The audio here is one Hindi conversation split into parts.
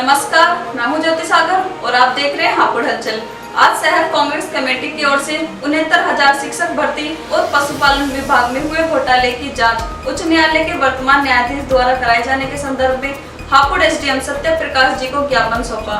नमस्कार, मैं हूं ज्योति सागर और आप देख रहे हैं हापुड़ हलचल। आज शहर कांग्रेस कमेटी की ओर से 69,000 शिक्षक भर्ती और पशुपालन विभाग में हुए घोटाले की जांच उच्च न्यायालय के वर्तमान न्यायाधीश द्वारा कराए जाने के संदर्भ में हापुड़ एसडीएम सत्य प्रकाश जी को ज्ञापन सौंपा।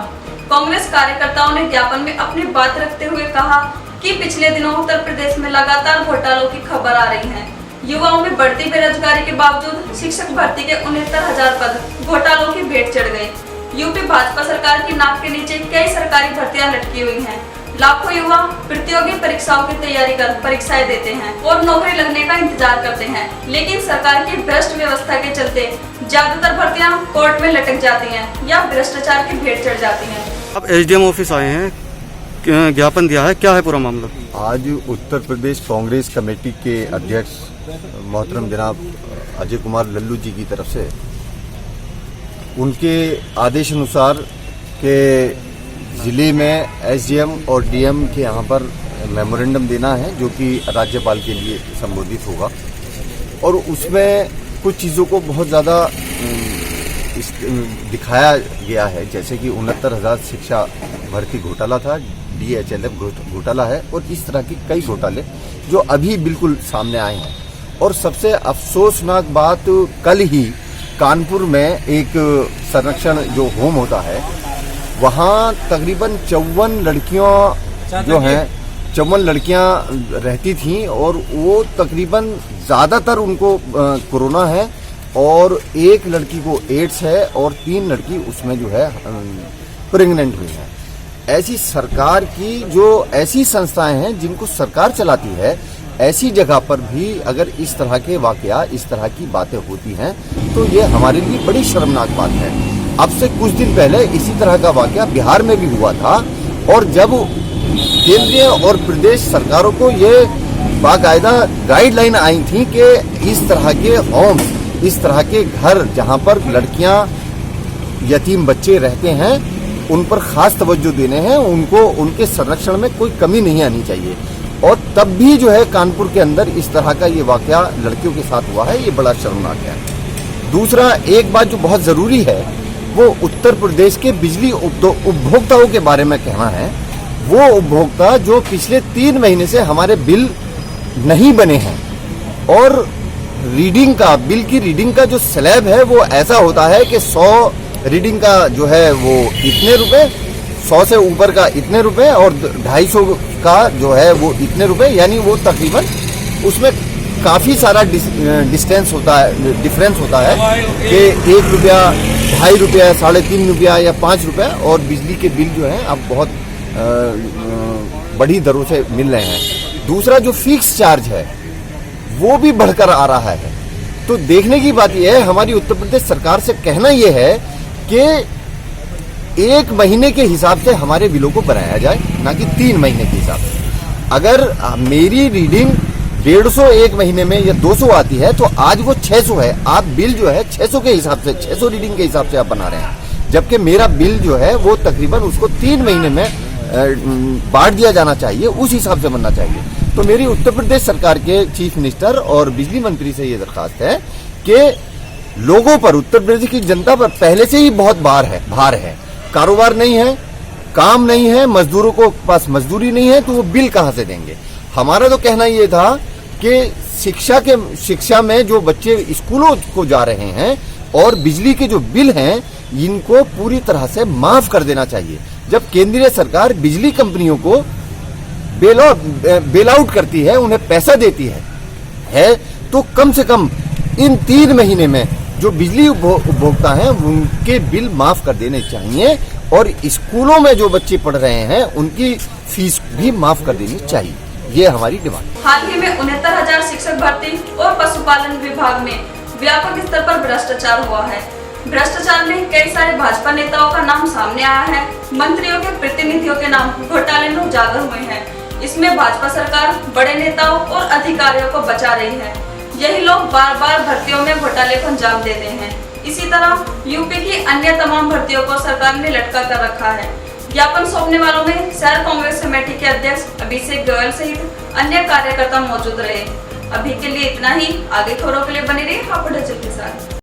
कांग्रेस कार्यकर्ताओं ने ज्ञापन में अपनी बात रखते हुए कहा कि पिछले दिनों उत्तर प्रदेश में लगातार घोटालों की खबर आ रही है। युवाओं में बढ़ती बेरोजगारी के बावजूद शिक्षक भर्ती के 69,000 पद घोटालों की भेंट चढ़ गए। यूपी भाजपा सरकार की नाक के नीचे कई सरकारी भर्तियां लटकी हुई हैं। लाखों युवा प्रतियोगी परीक्षाओं की तैयारी कर परीक्षाएं देते हैं और नौकरी लगने का इंतजार करते हैं, लेकिन सरकार की भ्रष्ट व्यवस्था के चलते ज्यादातर भर्तियां कोर्ट में लटक जाती हैं या भ्रष्टाचार की भेंट चढ़ जाती हैं। अब एसडीएम ऑफिस आए हैं, ज्ञापन दिया है, क्या है पूरा मामला? आज उत्तर प्रदेश कांग्रेस कमेटी के अध्यक्ष मोहतरम जनाब अजय कुमार लल्लू जी की तरफ से उनके आदेश अनुसार के जिले में एसडीएम और डीएम के यहाँ पर मेमोरेंडम देना है, जो कि राज्यपाल के लिए संबोधित होगा। और उसमें कुछ चीज़ों को बहुत ज़्यादा दिखाया गया है, जैसे कि 69,000 शिक्षा भर्ती घोटाला था, DHLF घोटाला है और इस तरह की कई घोटाले जो अभी बिल्कुल सामने आए हैं। और सबसे अफसोसनाक बात, कल ही कानपुर में एक संरक्षण जो होम होता है, वहाँ तकरीबन 54 लड़कियां जो हैं 54 लड़कियां रहती थीं और वो तकरीबन ज़्यादातर उनको कोरोना है और एक लड़की को एड्स है और 3 लड़की उसमें जो है प्रेग्नेंट हुई हैं। ऐसी सरकार की जो ऐसी संस्थाएं हैं जिनको सरकार चलाती है, ऐसी जगह पर भी अगर इस तरह के वाकया, इस तरह की बातें होती हैं तो ये हमारे लिए बड़ी शर्मनाक बात है। अब से कुछ दिन पहले इसी तरह का वाकया बिहार में भी हुआ था और जब केंद्रीय और प्रदेश सरकारों को ये बाकायदा गाइडलाइन आई थी कि इस तरह के होम, इस तरह के घर जहां पर लड़कियां, यतीम बच्चे रहते हैं, उन पर खास तवज्जो देने हैं, उनको उनके संरक्षण में कोई कमी नहीं आनी चाहिए। और तब भी जो है कानपुर के अंदर इस तरह का ये वाकया लड़कियों के साथ हुआ है, ये बड़ा शर्मनाक है। दूसरा, एक बात जो बहुत जरूरी है वो उत्तर प्रदेश के बिजली उपभोक्ताओं के बारे में कहना है। वो उपभोक्ता जो पिछले 3 महीने से हमारे बिल नहीं बने हैं और रीडिंग का, बिल की रीडिंग का जो स्लैब है वो ऐसा होता है कि 100 रीडिंग का जो है वो इतने रुपए, 100 से ऊपर का इतने रुपए और 250 का जो है वो इतने रुपए, यानी वो तकरीबन उसमें काफी सारा डिस्टेंस होता है, डिफरेंस होता है कि 1 रुपया, 2.5 रुपया, 3.5 रुपया या 5 रुपया। और बिजली के बिल जो है अब बहुत बड़ी दरों से मिल रहे हैं। दूसरा, जो फिक्स चार्ज है वो भी बढ़कर आ रहा है। तो देखने की बात यह है, हमारी उत्तर प्रदेश सरकार से कहना यह है कि 1 महीने के हिसाब से हमारे बिलों को बनाया जाए, ना कि 3 महीने के हिसाब से। अगर मेरी रीडिंग 150 1 महीने में या 200 आती है तो आज वो 600 है। आप बिल जो है 600 के हिसाब से, 600 रीडिंग के हिसाब से आप बना रहे हैं, जबकि मेरा बिल जो है वो तकरीबन उसको 3 महीने में बांट दिया जाना चाहिए, उस हिसाब से बनना चाहिए। तो मेरी उत्तर प्रदेश सरकार के चीफ मिनिस्टर और बिजली मंत्री से ये दरखास्त है कि लोगों पर, उत्तर प्रदेश की जनता पर पहले से ही बहुत भार है। कारोबार नहीं है, काम नहीं है, मजदूरों को पास मजदूरी नहीं है, तो वो बिल कहां से देंगे? हमारा तो कहना ये था कि शिक्षा में जो बच्चे स्कूलों को जा रहे हैं और बिजली के जो बिल हैं इनको पूरी तरह से माफ कर देना चाहिए। जब केंद्रीय सरकार बिजली कंपनियों को बेल आउट करती है, उन्हें पैसा देती है तो कम से कम इन 3 महीने में जो बिजली उपभोक्ता हैं उनके बिल माफ कर देने चाहिए और स्कूलों में जो बच्चे पढ़ रहे हैं उनकी फीस भी माफ कर देनी चाहिए। ये हमारी डिमांड। हाल ही में 69,000 शिक्षक भर्ती और पशुपालन विभाग में व्यापक स्तर पर भ्रष्टाचार हुआ है। भ्रष्टाचार में कई सारे भाजपा नेताओं का नाम सामने आया है। मंत्रियों के प्रतिनिधियों के नाम घोटाले में उजागर हुए हैं। इसमें भाजपा सरकार बड़े नेताओं और अधिकारियों को बचा रही है। यही लोग बार बार भर्तियों में घोटाले को अंजाम देते हैं। इसी तरह यूपी की अन्य तमाम भर्तियों को सरकार ने लटका कर रखा है। ज्ञापन सौंपने वालों में शहर कांग्रेस कमेटी के अध्यक्ष अभिषेक गोयल सहित अन्य कार्यकर्ता मौजूद रहे। अभी के लिए इतना ही। आगे खबरों के लिए बने रहिए हापुड़ हलचल के साथ।